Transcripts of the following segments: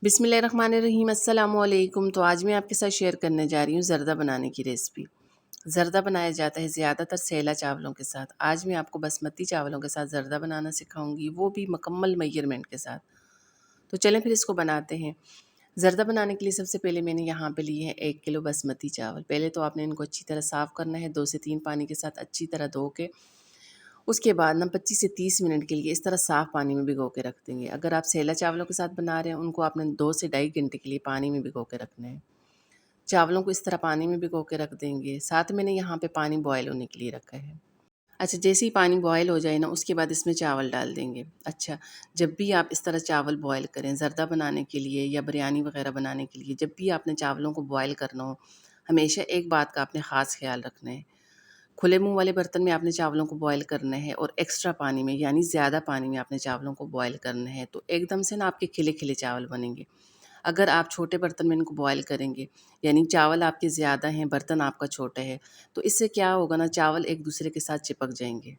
बिस्मिल्लाहिर्रहमानिर्रहीम अस्सलामुअलैकुम। तो आज मैं आपके साथ शेयर करने जा रही हूँ ज़र्दा बनाने की रेसिपी। ज़र्दा बनाया जाता है ज़्यादातर सेला चावलों के साथ। आज मैं आपको बासमती चावलों के साथ ज़र्दा बनाना सिखाऊंगी, वो भी मुकम्मल मेजरमेंट के साथ। तो चलें फिर इसको बनाते हैं। ज़र्दा बनाने के लिए सबसे पहले मैंने यहाँ पे लिए हैं 1 किलो बासमती चावल। पहले तो आपने इनको अच्छी तरह साफ़ करना है, 2 से 3 पानी के साथ अच्छी तरह धो के। उसके बाद ना 25 से 30 मिनट के लिए इस तरह साफ़ पानी में भिगो के रख देंगे। अगर आप सेला चावलों के साथ बना रहे हैं, उनको आपने 2 से ढाई घंटे के लिए पानी में भिगो के रखना है। चावलों को इस तरह पानी में भिगो के रख देंगे। साथ मैंने यहाँ पे पानी बॉयल होने के लिए रखा है। अच्छा, जैसे ही पानी बॉयल हो जाए ना, उसके बाद इसमें चावल डाल देंगे। अच्छा, जब भी आप इस तरह चावल बॉयल करें ज़र्दा बनाने के लिए या बिरयानी वगैरह बनाने के लिए, जब भी आपने चावलों को बॉयल करना हो, हमेशा एक बात का आपने ख़ास ख्याल रखना है। खुले मुंह वाले बर्तन में आपने चावलों को बॉयल करना है और एक्स्ट्रा पानी में यानी ज़्यादा पानी में आपने चावलों को बॉयल करना है, तो एकदम से ना आपके खिले खिले चावल बनेंगे। अगर आप छोटे बर्तन में इनको बॉयल करेंगे, यानी चावल आपके ज़्यादा हैं, बर्तन आपका छोटा है, तो इससे क्या होगा ना, चावल एक दूसरे के साथ चिपक जाएंगे।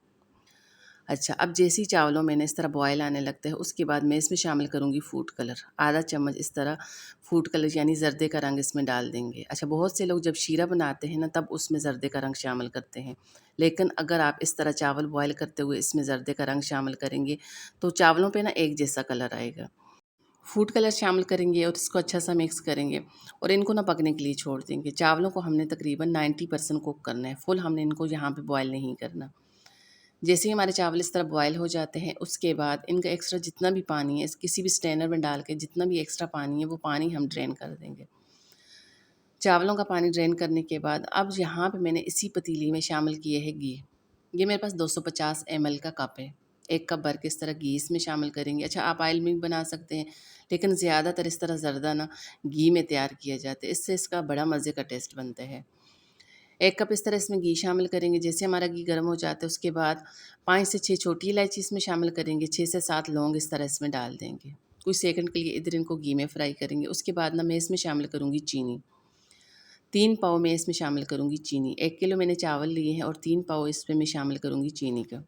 अच्छा, अब जैसे ही चावलों में ना इस तरह बॉयल आने लगता है, उसके बाद मैं इसमें शामिल करूँगी फूड कलर। आधा चम्मच इस तरह फूड कलर यानी ज़र्दे का रंग इसमें डाल देंगे। अच्छा, बहुत से लोग जब शीरा बनाते हैं ना, तब उसमें ज़र्दे का रंग शामिल करते हैं। लेकिन अगर आप इस तरह चावल बॉयल करते हुए इसमें ज़र्दे का रंग शामिल करेंगे, तो चावलों पे ना एक जैसा कलर आएगा। फूड कलर शामिल करेंगे और इसको अच्छा सा मिक्स करेंगे और इनको ना पकने के लिए छोड़ देंगे। चावलों को हमने तकरीबन 90% कुक करना है, फुल हमने इनको यहाँ पे बॉयल नहीं करना। जैसे ही हमारे चावल इस तरह बॉयल हो जाते हैं, उसके बाद इनका एक्स्ट्रा जितना भी पानी है, इस किसी भी स्ट्रेनर में डाल के जितना भी एक्स्ट्रा पानी है, वो पानी हम ड्रेन कर देंगे। चावलों का पानी ड्रेन करने के बाद अब यहाँ पे मैंने इसी पतीली में शामिल किए हैं घी। ये मेरे पास 250 ml का कप है। 1 कप भर के इस तरह घी इसमें शामिल करेंगे। अच्छा, आप ऑयल में भी बना सकते हैं, लेकिन ज़्यादातर इस तरह ज़र्दा ना घी में तैयार किया जाता है। इससे इसका बड़ा मज़े का टेस्ट बनता है। 1 कप इस तरह इसमें घी शामिल करेंगे। जैसे हमारा घी गर्म हो जाता है, उसके बाद 5 से 6 छोटी इलायची इसमें शामिल करेंगे, 6 से 7 लौंग इस तरह इसमें डाल देंगे। कुछ सेकंड के लिए इधर इनको घी में फ्राई करेंगे। उसके बाद ना मैं इसमें शामिल करूँगी चीनी। 3 पाव मैं इसमें शामिल करूँगी चीनी। 1 किलो मैंने चावल लिए हैं और 3 पाव इसमें मैं शामिल करूँगी चीनी का।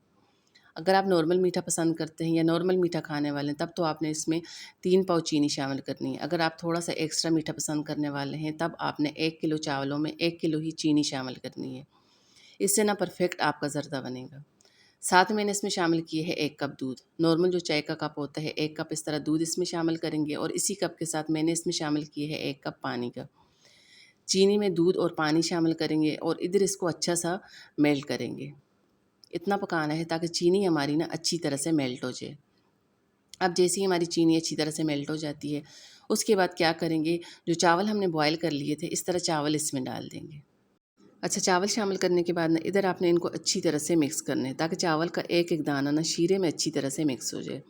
अगर आप नॉर्मल मीठा पसंद करते हैं या नॉर्मल मीठा खाने वाले हैं, तब तो आपने इसमें 3 पाव चीनी शामिल करनी है। अगर आप थोड़ा-सा एक्स्ट्रा मीठा पसंद करने वाले हैं, तब आपने 1 किलो चावलों में 1 किलो ही चीनी शामिल करनी है। इससे ना परफेक्ट आपका ज़र्दा बनेगा। साथ में मैंने इसमें शामिल किए हैं 1 कप दूध। नॉर्मल जो चाय का कप होता है, 1 कप इस तरह दूध इसमें शामिल करेंगे और इसी कप के साथ मैंने इसमें शामिल किए हैं 1 कप पानी का। चीनी में दूध और पानी शामिल करेंगे और इधर इसको अच्छा सा मेल्ट करेंगे। इतना पकाना है ताकि चीनी हमारी ना अच्छी तरह से मेल्ट हो जाए। अब जैसे ही हमारी चीनी अच्छी तरह से मेल्ट हो जाती है, उसके बाद क्या करेंगे, जो चावल हमने बॉयल कर लिए थे, इस तरह चावल इसमें डाल देंगे। अच्छा, चावल शामिल करने के बाद ना इधर आपने इनको अच्छी तरह से मिक्स करना है, ताकि चावल का एक-एक दाना ना शीरे में अच्छी तरह से मिक्स हो जाए।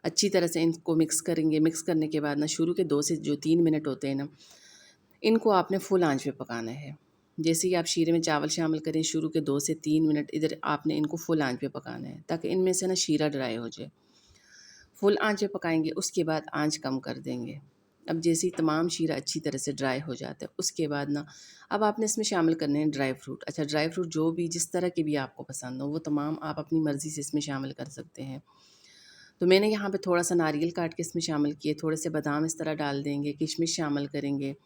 अच्छी तरह से इनको मिक्स करेंगे। मिक्स करने के बाद ना शुरू के 2 से जो 3 मिनट होते हैं ना, इनको आपने फुल आँच पे पकाना है। जैसे ही आप शीरे में चावल शामिल करें, शुरू के 2 से 3 मिनट इधर आपने इनको फुल आँच पे पकाना है, ताकि इनमें से ना शीरा ड्राई हो जाए। फुल आँच पे पकाएँगे, उसके बाद आँच कम कर देंगे। अब जैसे ही तमाम शीरा अच्छी तरह से ड्राई हो जाता है, उसके बाद ना अब आपने इसमें शामिल करने हैं ड्राई फ्रूट। अच्छा, ड्राई फ्रूट जो भी जिस तरह के भी आपको पसंद हो, वो तमाम आप अपनी मर्ज़ी से इसमें शामिल कर सकते हैं। तो मैंने यहाँ पे थोड़ा-सा नारियल काट के इसमें शामिल किए, थोड़े से बादाम इस तरह डाल देंगे, किशमिश शामिल करेंगे।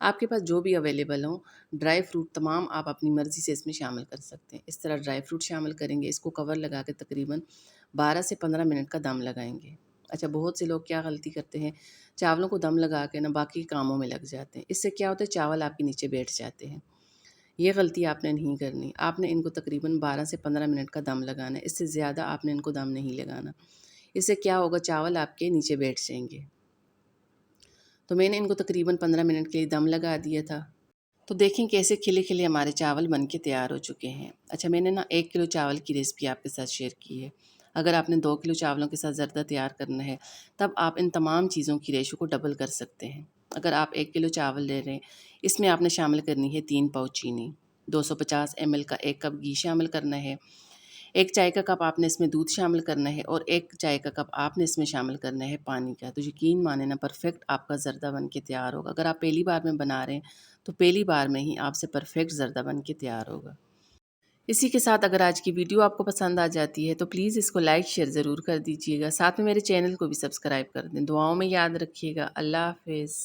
आपके पास जो भी अवेलेबल हो, ड्राई फ्रूट तमाम आप अपनी मर्ज़ी से इसमें शामिल कर सकते हैं। इस तरह ड्राई फ्रूट शामिल करेंगे, इसको कवर लगा के तकरीबन 12 से 15 मिनट का दम लगाएँगे। अच्छा, बहुत से लोग क्या गलती करते हैं, चावलों को दम लगा के ना बाकी कामों में लग जाते हैं। इससे क्या होता है, चावल आपके नीचे बैठ जाते हैं। ये गलती आपने नहीं करनी। आपने इनको तकरीबन 12 से 15 मिनट का दम लगाना है, इससे ज़्यादा आपने इनको दम नहीं लगाना। इससे क्या होगा, चावल आपके नीचे बैठ जाएँगे। तो मैंने इनको तकरीबन 15 मिनट के लिए दम लगा दिया था। तो देखें कैसे खिले-खिले हमारे चावल बन के तैयार हो चुके हैं। अच्छा, मैंने ना 1 किलो चावल की रेसिपी आपके साथ शेयर की है। अगर आपने 2 किलो चावलों के साथ ज़र्दा तैयार करना है, तब आप इन तमाम चीज़ों की रेशो को डबल कर सकते हैं। अगर आप 1 किलो चावल ले रहे हैं, इसमें आपने शामिल करनी है 3 पाव चीनी, 250 ml का 1 कप घी शामिल करना है, 1 चाय का कप आपने इसमें दूध शामिल करना है और 1 चाय का कप आपने इसमें शामिल करना है पानी का। तो यकीन माने ना, परफ़ेक्ट आपका ज़र्दा बन के तैयार होगा। अगर आप पहली बार में बना रहे हैं, तो पहली बार में ही आपसे परफ़ेक्ट ज़र्दा बन के तैयार होगा। इसी के साथ अगर आज की वीडियो आपको पसंद आ जाती है तो प्लीज़ इसको लाइक शेयर ज़रूर कर दीजिएगा। साथ में मेरे चैनल को भी सब्सक्राइब कर दें। दुआओं में याद रखिएगा। अल्लाह हाफ़िज़।